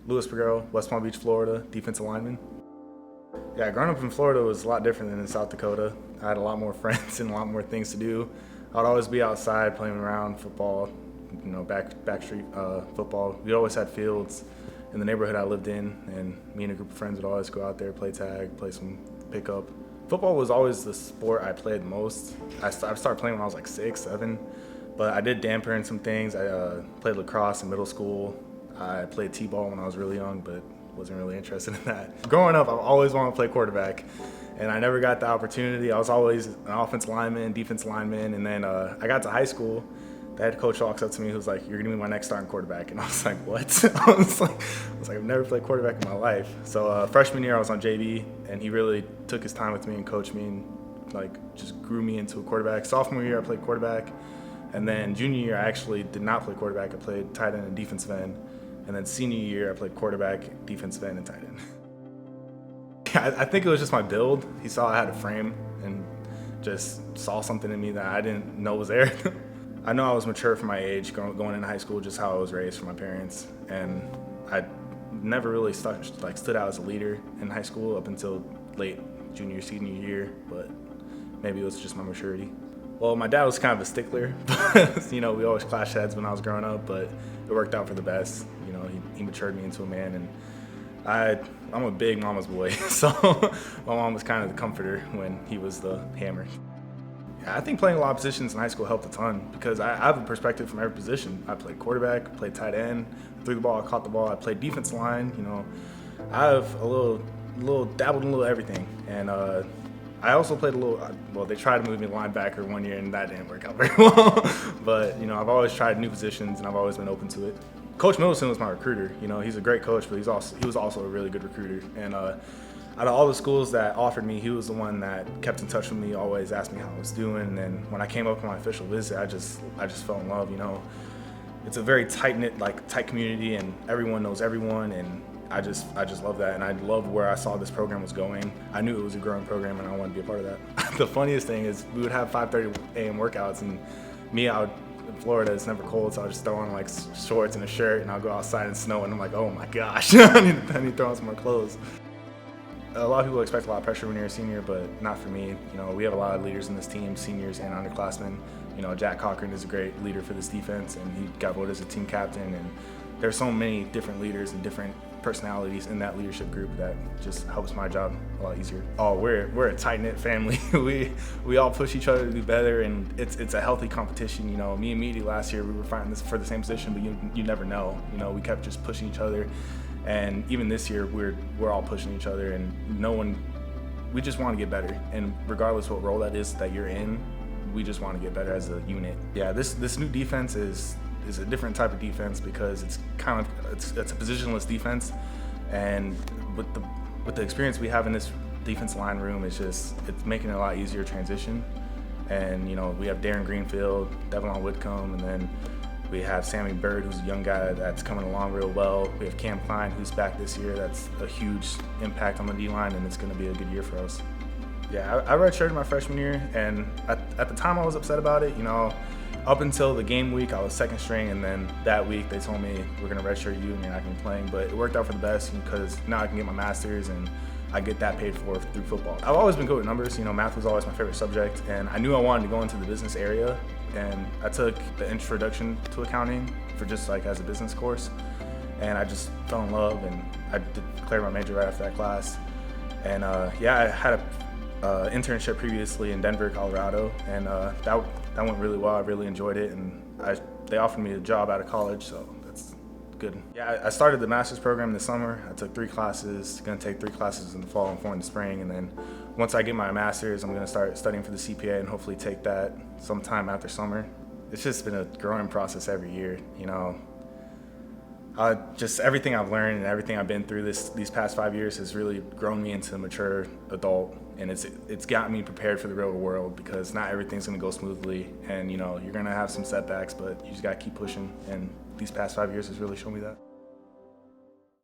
Peguero, West Palm Beach, Florida, defensive lineman. Yeah, growing up in Florida was a lot different than in South Dakota. I had a lot more friends and a lot more things to do. I'd always be outside playing around football, back street football. We always had fields in the neighborhood I lived in, and me and a group of friends would always go out there, play tag, play some pickup. Football was always the sport I played most. I started playing when I was like 6, 7, but I did damper in some things. I played lacrosse in middle school. I played t-ball when I was really young, but wasn't really interested in that. Growing up, I've always wanted to play quarterback, and I never got the opportunity. I was always an offensive lineman, defensive lineman, and then I got to high school. The head coach walks up to me, who was like, "You're gonna be my next starting quarterback," and I was like, "What?" I was like, "I've never played quarterback in my life." So freshman year, I was on JV, and he really took his time with me and coached me, and just grew me into a quarterback. Sophomore year, I played quarterback, and then junior year, I actually did not play quarterback. I played tight end and defensive end. And then senior year, I played quarterback, defensive end, and tight end. I think it was just my build. He saw I had a frame and just saw something in me that I didn't know was there. I know I was mature for my age going into high school, just how I was raised from my parents. And I never really stood out as a leader in high school up until late junior, senior year, but maybe it was just my maturity. Well, my dad was kind of a stickler. We always clashed heads when I was growing up, but it worked out for the best. He matured me into a man, and I'm a big mama's boy, so my mom was kind of the comforter when he was the hammer. Yeah, I think playing a lot of positions in high school helped a ton because I have a perspective from every position. I played quarterback, played tight end, threw the ball, I caught the ball, I played defensive line. I have a little dabbled in a little everything, and I also played a little. Well, they tried to move me to linebacker one year, and that didn't work out very well. But I've always tried new positions, and I've always been open to it. Coach Middleton was my recruiter. He's a great coach, but he was also a really good recruiter. And out of all the schools that offered me, he was the one that kept in touch with me, always asked me how I was doing. And then when I came up on my official visit, I just fell in love. It's a very tight-knit, tight community, and everyone knows everyone. And I just love that, and I love where I saw this program was going. I knew it was a growing program, and I wanted to be a part of that. The funniest thing is we would have 5:30 a.m. workouts, and me out in Florida, it's never cold, so I'll just throw on shorts and a shirt, and I'll go outside in snow, and I'm like, oh my gosh, I need to throw on some more clothes. A lot of people expect a lot of pressure when you're a senior, but not for me. We have a lot of leaders in this team, seniors and underclassmen. Jack Cochran is a great leader for this defense, and he got voted as a team captain, and there's so many different leaders and different personalities in that leadership group that just helps my job a lot easier. Oh, we're a tight-knit family. we all push each other to do better, and it's a healthy competition. Me and Meaty last year, we were fighting this for the same position, but you never know. We kept just pushing each other, and even this year we're all pushing each other, and we just want to get better. And regardless what role that is that you're in, we just want to get better as a unit. Yeah, this new defense is a different type of defense because it's a positionless defense, and with the experience we have in this defense line room, it's making it a lot easier to transition. And we have Darren Greenfield, Devon Whitcomb, and then we have Sammy Bird, who's a young guy that's coming along real well. We have Cam Klein, who's back this year. That's a huge impact on the D-line, and it's going to be a good year for us. Yeah, I redshirted my freshman year, and at the time I was upset about it. Up until the game week, I was second string, and then that week they told me, we're going to redshirt you and you're not going to be playing. But it worked out for the best because now I can get my master's and I get that paid for through football. I've always been good with numbers. Math was always my favorite subject, and I knew I wanted to go into the business area. And I took the introduction to accounting for just as a business course, and I just fell in love, and I declared my major right after that class. And I had a internship previously in Denver, Colorado, and that went really well. I really enjoyed it, and they offered me a job out of college, so that's good. Yeah, I started the master's program this summer. I took 3 classes, going to take 3 classes in the fall and 4 in the spring, and then once I get my master's, I'm going to start studying for the CPA and hopefully take that sometime after summer. It's just been a growing process every year, just everything I've learned and everything I've been through these past 5 years has really grown me into a mature adult, and it's got me prepared for the real world because not everything's going to go smoothly, and you're going to have some setbacks, but you just got to keep pushing, and these past 5 years has really shown me that.